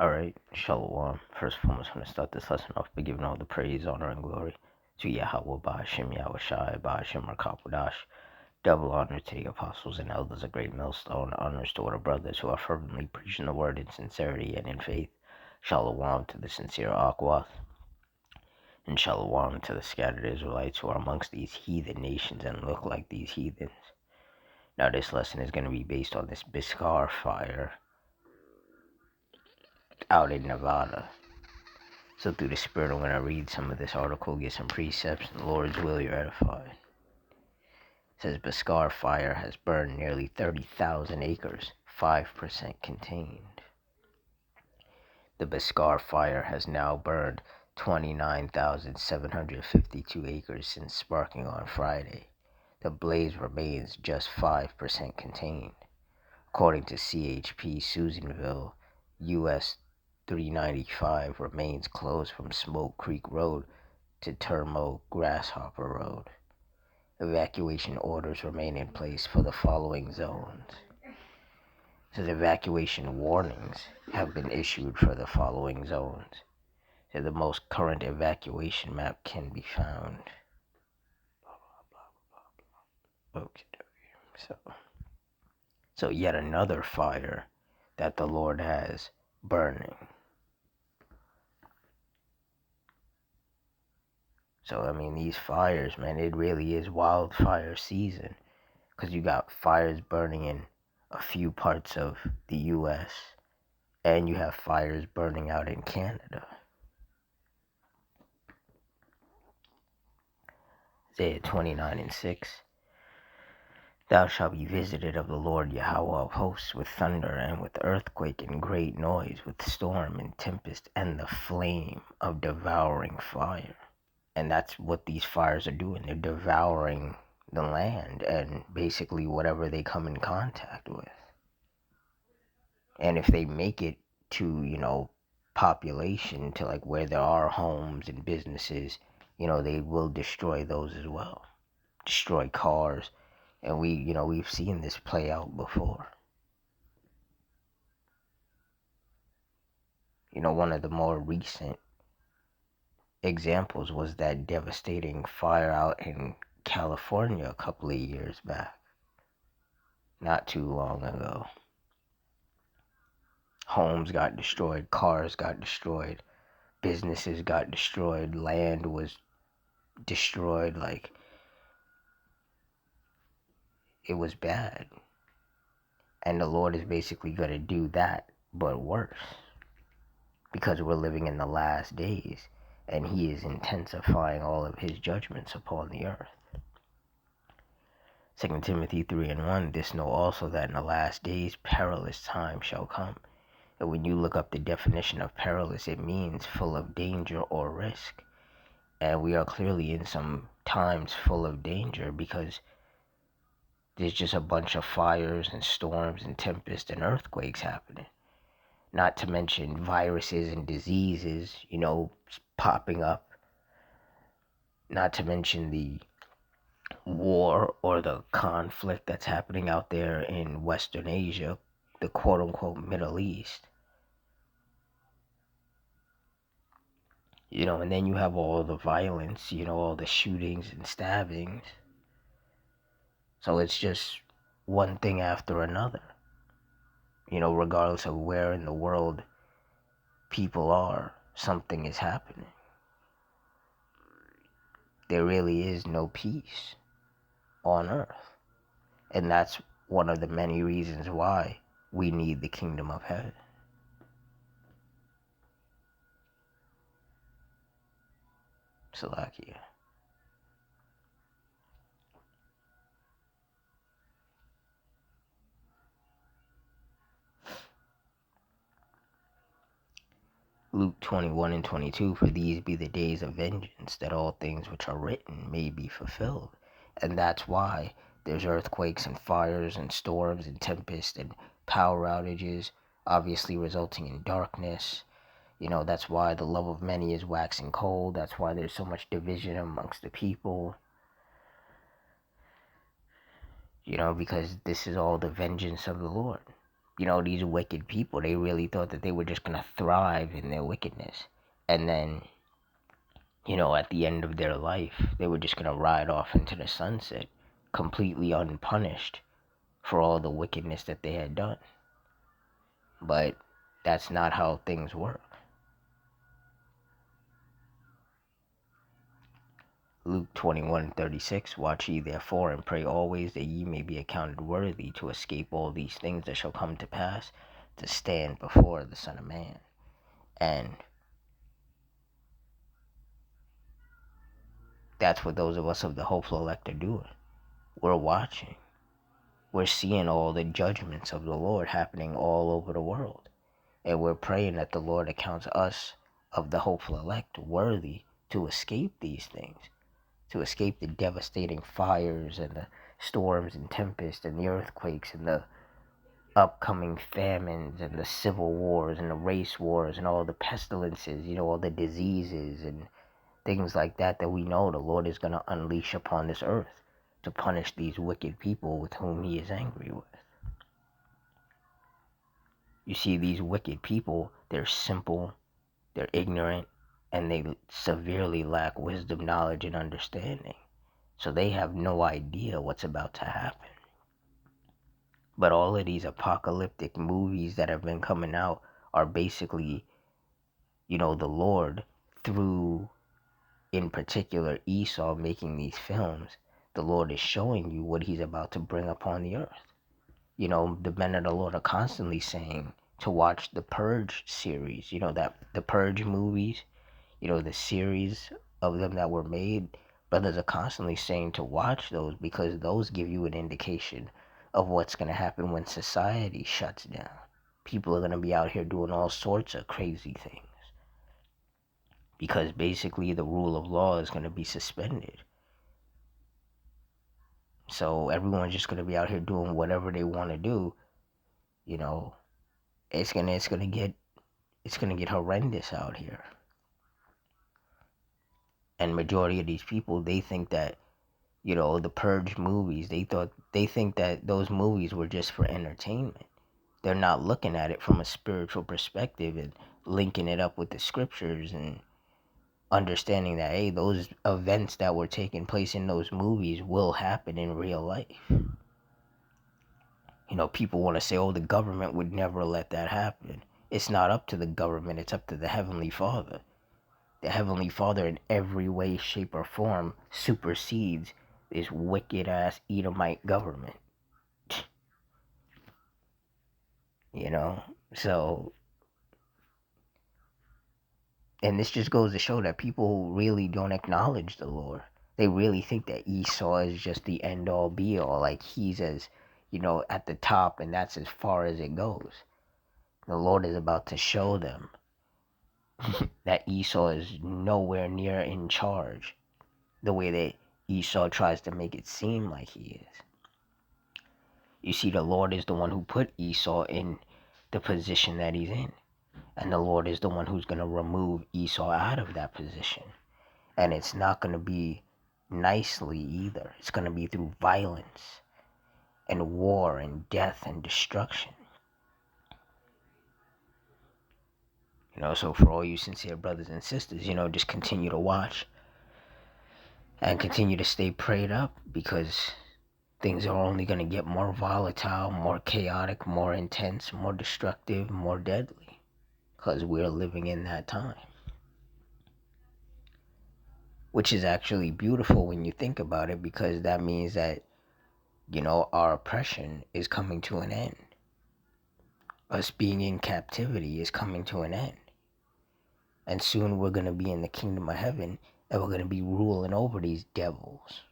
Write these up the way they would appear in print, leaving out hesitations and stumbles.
Alright, Shalom. First of all, I'm just going to start this lesson off by giving all the praise, honor, and glory to Yahweh, Ba'ashem, Yahushai, Ba'ashem, Markapudash. Double honor to the apostles and elders, a great millstone. Honors to our brothers who are fervently preaching the word in sincerity and in faith. Shalom to the sincere Akwath. And Shalom to the scattered Israelites who are amongst these heathen nations and look like these heathens. Now, this lesson is going to be based on this Biscar fire out in Nevada. So through the Spirit, I'm going to read some of this article, get some precepts, and the Lord's will you're edified. It says, Biscar fire has burned nearly 30,000 acres, 5% contained. The Biscar fire has now burned 29,752 acres since sparking on Friday. The blaze remains just 5% contained. According to CHP Susanville, US 395 remains closed from Smoke Creek Road to Termo Grasshopper Road. Evacuation orders remain in place for the following zones. So the evacuation warnings have been issued for the following zones. So the most current evacuation map can be found. Okay. So yet another fire that the Lord has burning. So, I mean, these fires, man, it really is wildfire season. Because you got fires burning in a few parts of the U.S. and you have fires burning out in Canada. Isaiah 29:6. Thou shalt be visited of the Lord Yahweh of hosts with thunder and with earthquake and great noise, with storm and tempest and the flame of devouring fire. And that's what these fires are doing. They're devouring the land and basically whatever they come in contact with. And if they make it to, population, to like where there are homes and businesses, they will destroy those as well. Destroy cars. And we've seen this play out before. One of the more recent examples was that devastating fire out in California a couple of years back. Not too long ago. Homes got destroyed, cars got destroyed, businesses got destroyed, land was destroyed. Like, it was bad. And the Lord is basically going to do that, but worse. Because we're living in the last days, and He is intensifying all of His judgments upon the earth. 2 Timothy 3:1, this know also that in the last days perilous times shall come. And when you look up the definition of perilous, it means full of danger or risk. And we are clearly in some times full of danger because there's just a bunch of fires and storms and tempests and earthquakes happening. Not to mention viruses and diseases, popping up. Not to mention the war or the conflict that's happening out there in Western Asia, the quote-unquote Middle East. And then you have all the violence, all the shootings and stabbings. So it's just one thing after another. Regardless of where in the world people are, something is happening. There really is no peace on earth. And that's one of the many reasons why we need the kingdom of heaven. Salakia. Luke 21:22, for these be the days of vengeance, that all things which are written may be fulfilled. And that's why there's earthquakes and fires and storms and tempests and power outages, obviously resulting in darkness. That's why the love of many is waxing cold. That's why there's so much division amongst the people. Because this is all the vengeance of the Lord. These wicked people, they really thought that they were just going to thrive in their wickedness. And then, at the end of their life, they were just going to ride off into the sunset, completely unpunished for all the wickedness that they had done. But that's not how things work. Luke 21:36, Watch ye therefore and pray always that ye may be accounted worthy to escape all these things that shall come to pass, to stand before the Son of Man. And that's what those of us of the hopeful elect are doing. We're watching. We're seeing all the judgments of the Lord happening all over the world. And we're praying that the Lord accounts us of the hopeful elect worthy to escape these things, to escape the devastating fires and the storms and tempests and the earthquakes and the upcoming famines and the civil wars and the race wars and all the pestilences, all the diseases and things like that we know the Lord is going to unleash upon this earth to punish these wicked people with whom he is angry with. You see, these wicked people, they're simple, they're ignorant, and they severely lack wisdom, knowledge, and understanding. So they have no idea what's about to happen. But all of these apocalyptic movies that have been coming out are basically, the Lord, through, in particular, Esau making these films. The Lord is showing you what he's about to bring upon the earth. The men of the Lord are constantly saying to watch the Purge series, that the Purge movies, the series of them that were made. Brothers are constantly saying to watch those because those give you an indication of what's going to happen when society shuts down. People are going to be out here doing all sorts of crazy things because basically the rule of law is going to be suspended. So everyone's just going to be out here doing whatever they want to do. It's gonna get horrendous out here. And majority of these people, they think that, the Purge movies, they think that those movies were just for entertainment. They're not looking at it from a spiritual perspective and linking it up with the scriptures and understanding that, hey, those events that were taking place in those movies will happen in real life. People want to say, oh, the government would never let that happen. It's not up to the government, it's up to the Heavenly Father. The Heavenly Father, in every way, shape, or form, supersedes this wicked-ass Edomite government. So, and this just goes to show that people really don't acknowledge the Lord. They really think that Esau is just the end-all, be-all, like he's as, at the top, and that's as far as it goes. The Lord is about to show them that Esau is nowhere near in charge, the way that Esau tries to make it seem like he is. You see, the Lord is the one who put Esau in the position that he's in. And the Lord is the one who's going to remove Esau out of that position. And it's not going to be nicely either. It's going to be through violence and war and death and destruction. So for all you sincere brothers and sisters, just continue to watch and continue to stay prayed up, because things are only going to get more volatile, more chaotic, more intense, more destructive, more deadly, because we're living in that time. Which is actually beautiful when you think about it, because that means that, our oppression is coming to an end. Us being in captivity is coming to an end. And soon we're going to be in the kingdom of heaven, and we're going to be ruling over these devils.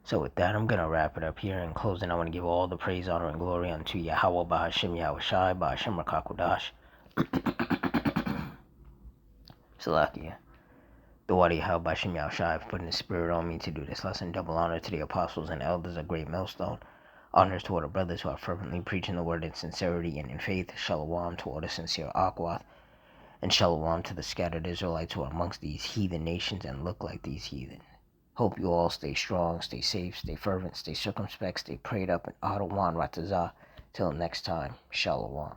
So with that, I'm going to wrap it up here. In closing, I want to give all the praise, honor, and glory unto Yahweh, Bahashim Yahushai, Bahashim Rakakudash. Salakia. The Wadi How Bashim Yahushai have put in the spirit on me to do this lesson. Double honor to the apostles and elders, a great millstone. Honors to all the brothers who are fervently preaching the word in sincerity and in faith. Shalom to all the sincere Akwath. And shalom to the scattered Israelites who are amongst these heathen nations and look like these heathen. Hope you all stay strong, stay safe, stay fervent, stay circumspect, stay prayed up, and Adawan Ratazah. Till next time, Shalom.